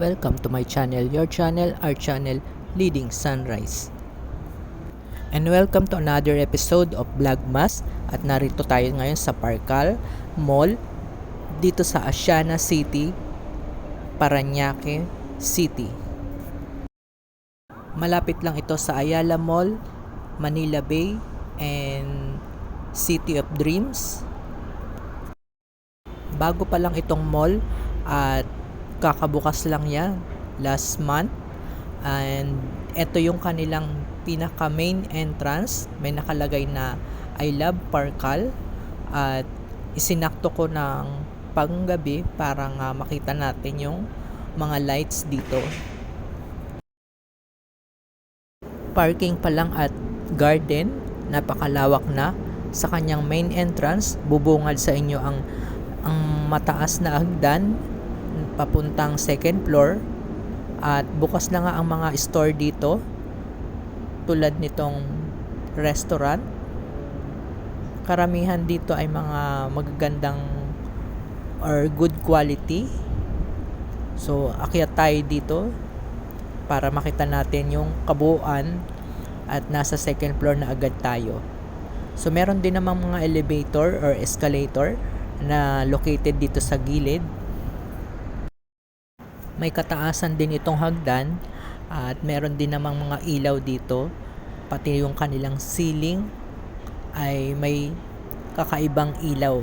Welcome to my channel, your channel, our channel, Leading Sunrise. And welcome to another episode of Vlogmas. At narito tayo ngayon sa Parcal Mall dito sa Asiana City, Parañaque City. Malapit lang ito sa Ayala Mall, Manila Bay, and City of Dreams. Bago pa lang itong mall at kakabukas lang yan last month, and ito yung kanilang pinaka main entrance. May nakalagay na I love Parcal at isinakto ko ng panggabi para nga makita natin yung mga lights dito. Parking pa lang at garden, napakalawak na. Sa kanyang main entrance, bubungad sa inyo ang mataas na hagdan papuntang second floor, at bukas na nga ang mga store dito tulad nitong restaurant. Karamihan dito ay mga magagandang or good quality. So akyat tayo dito para makita natin yung kabuuan, at nasa second floor na agad tayo. So meron din namang mga elevator or escalator na located dito sa gilid. May kataasan din itong hagdan at meron din namang mga ilaw dito. Pati yung kanilang ceiling ay may kakaibang ilaw.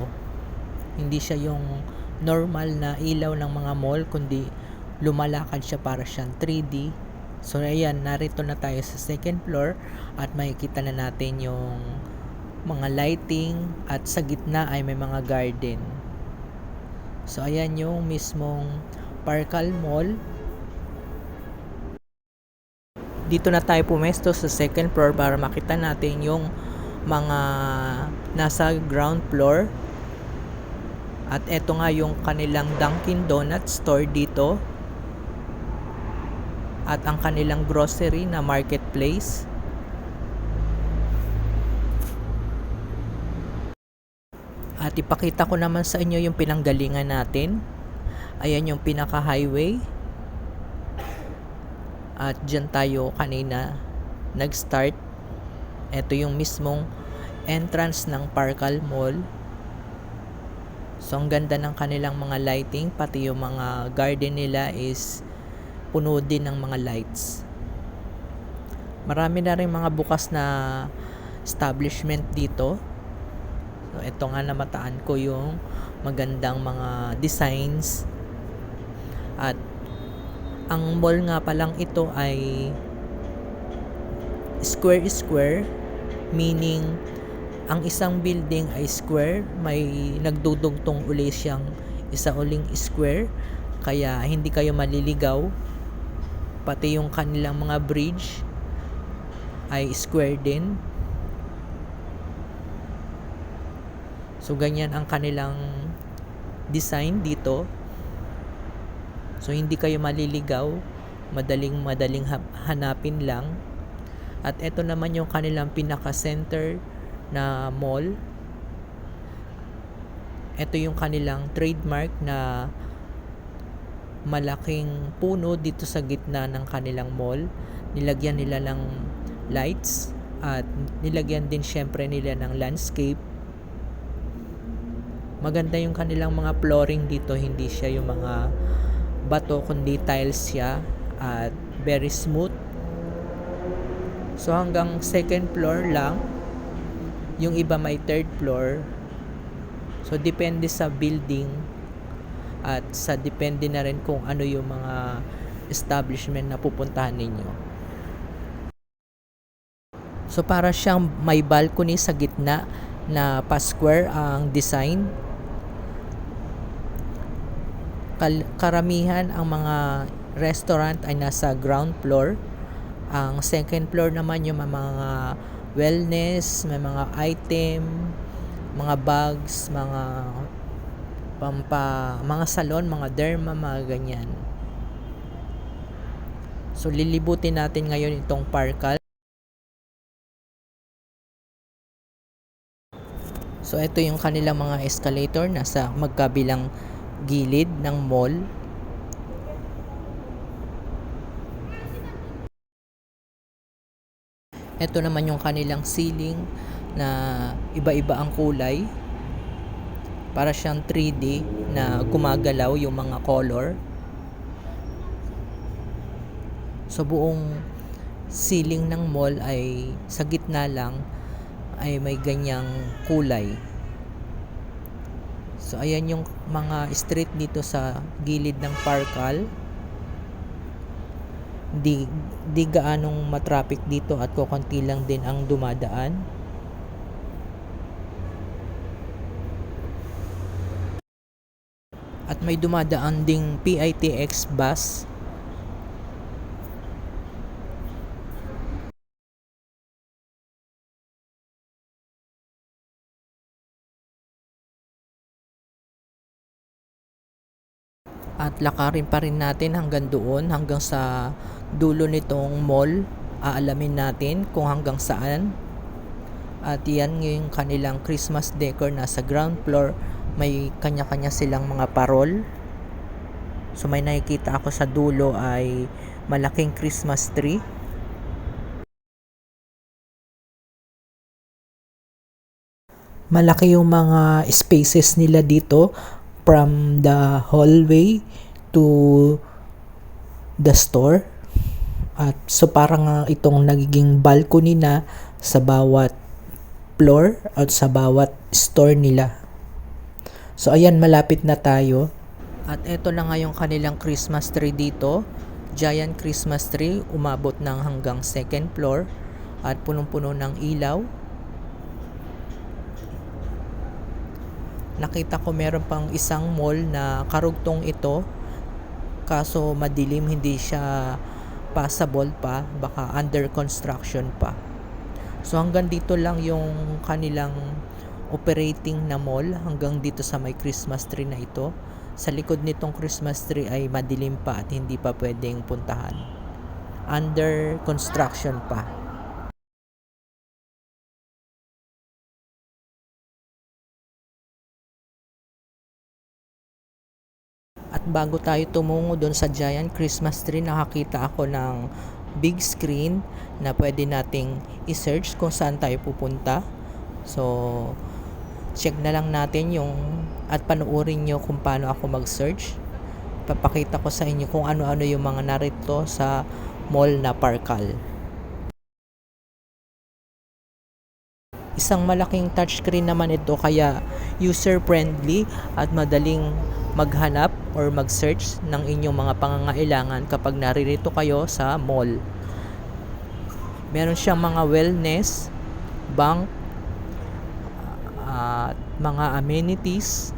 Hindi siya yung normal na ilaw ng mga mall, kundi lumalakad siya para siyang 3D. So ayan, narito na tayo sa second floor at makikita na natin yung mga lighting, at sa gitna ay may mga garden. So ayan yung mismong Parcal Mall. Dito na tayo pumesto sa second floor para makita natin yung mga nasa ground floor. At eto nga yung kanilang Dunkin Donuts store dito, at ang kanilang grocery na marketplace. At ipakita ko naman sa inyo yung pinanggalingan natin. Ayan yung pinaka-highway. At dyan tayo kanina nag-start. Ito yung mismong entrance ng Parcal Mall. So ang ganda ng kanilang mga lighting, pati yung mga garden nila is puno din ng mga lights. Marami na rin mga bukas na establishment dito. So ito nga, namataan ko yung magandang mga designs. At ang mall nga palang ito ay square, meaning ang isang building ay square, may nagdudugtong uli siyang isa uling square, kaya hindi kayo maliligaw. Pati yung kanilang mga bridge ay square din. So ganyan ang kanilang design dito. So hindi kayo maliligaw, madaling hanapin lang. At ito naman yung kanilang pinaka-center na mall. Ito yung kanilang trademark na malaking puno dito sa gitna ng kanilang mall. Nilagyan nila ng lights at nilagyan din syempre nila ng landscape. Maganda yung kanilang mga flooring dito, hindi siya yung mga bato kundi tiles siya, at very smooth. So hanggang second floor lang, yung iba may third floor. So depende sa building at depende na rin kung ano yung mga establishment na pupuntahan ninyo. So para siyang may balcony sa gitna na pa-square ang design. Karamihan ang mga restaurant ay nasa ground floor. Ang second floor naman yung mga wellness, may mga item, mga bags, mga salon, mga derma, mga ganyan. So lilibutin natin ngayon itong Parcal. So ito yung kanilang mga escalator nasa magkabilang gilid ng mall. Ito naman yung kanilang ceiling na iba-iba ang kulay. Para siyang 3D na gumagalaw yung mga color. So buong ceiling ng mall ay sa gitna lang ay may ganyang kulay. So ayan yung mga street dito sa gilid ng Parkal. Di gaanong matraffic dito at kokonti lang din ang dumadaan. At may dumadaan ding PITX bus. At lakarin pa rin natin hanggang doon, hanggang sa dulo nitong mall. Aalamin natin kung hanggang saan. At yan yung kanilang Christmas decor na sa ground floor. May kanya-kanya silang mga parol. So may nakikita ako sa dulo ay malaking Christmas tree. Malaki yung mga spaces nila dito from the hallway to the store. At so parang itong nagiging balcony na sa bawat floor at sa bawat store nila. So ayan, malapit na tayo. At eto na nga yung kanilang Christmas tree dito. Giant Christmas tree, umabot ng hanggang second floor at punong-puno ng ilaw. Nakita ko meron pang isang mall na karugtong ito, kaso madilim, hindi siya passable pa, baka under construction pa. So hanggang dito lang yung kanilang operating na mall, hanggang dito sa may Christmas tree na ito. Sa likod nitong Christmas tree ay madilim pa at hindi pa pwedeng puntahan. Under construction pa. At bago tayo tumungo doon sa Giant Christmas tree, nakakita ako ng big screen na pwede nating i-search kung saan tayo pupunta. So, check na lang natin yung at panuorin nyo kung paano ako mag-search. Papakita ko sa inyo kung ano-ano yung mga narito sa mall na Parkal. Isang malaking touchscreen naman ito, kaya user-friendly at madaling maghanap or mag-search ng inyong mga pangangailangan kapag naririto kayo sa mall. Meron siyang mga wellness, bank, at mga amenities.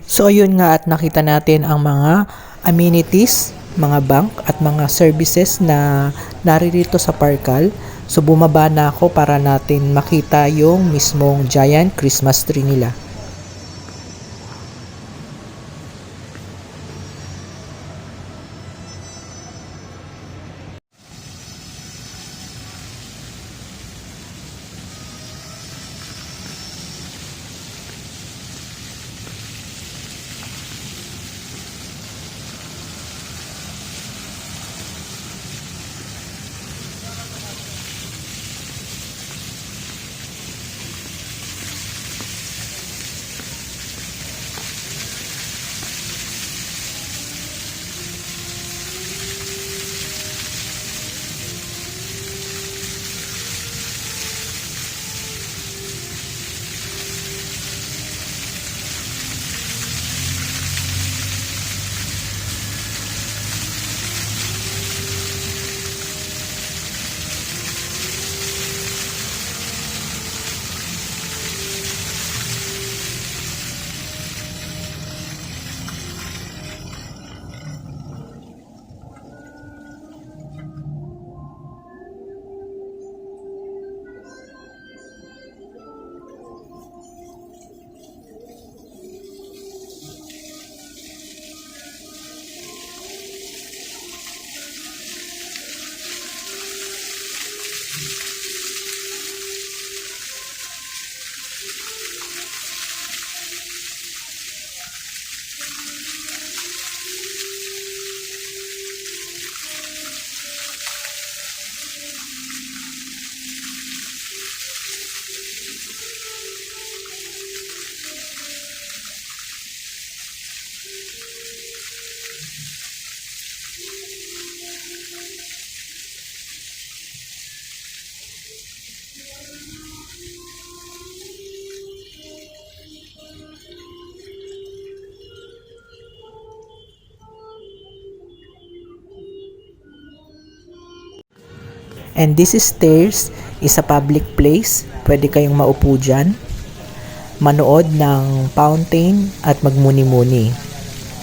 So yun nga, at nakita natin ang mga amenities, mga bank at mga services na naririto sa Parkal. So bumaba na ako para natin makita yung mismong giant Christmas tree nila. And this stairs is a public place. Pwede kayong maupo dyan, manood ng fountain at magmuni-muni.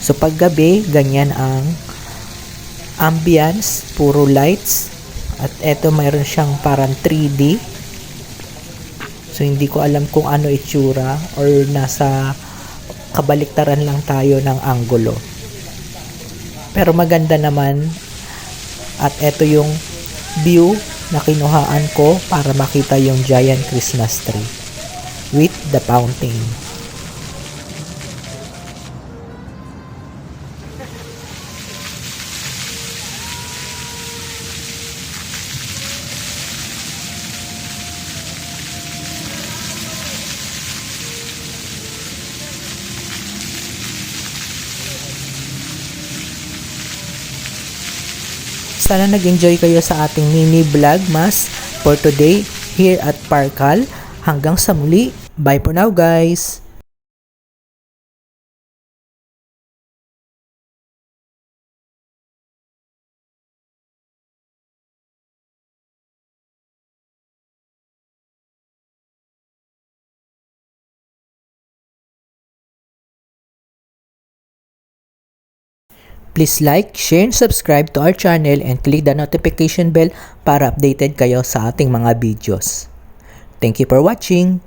So paggabi, ganyan ang ambience, puro lights. At eto mayroon siyang parang 3D. So hindi ko alam kung ano itsura or nasa kabaliktaran lang tayo ng anggulo. Pero maganda naman. At eto yung view na kinuhaan ko para makita yung giant Christmas tree with the fountain. Sana nag-enjoy kayo sa ating mini vlog mas for today here at Parkal. Hanggang sa muli. Bye for now, guys! Please like, share, and subscribe to our channel and click the notification bell para updated kayo sa ating mga videos. Thank you for watching!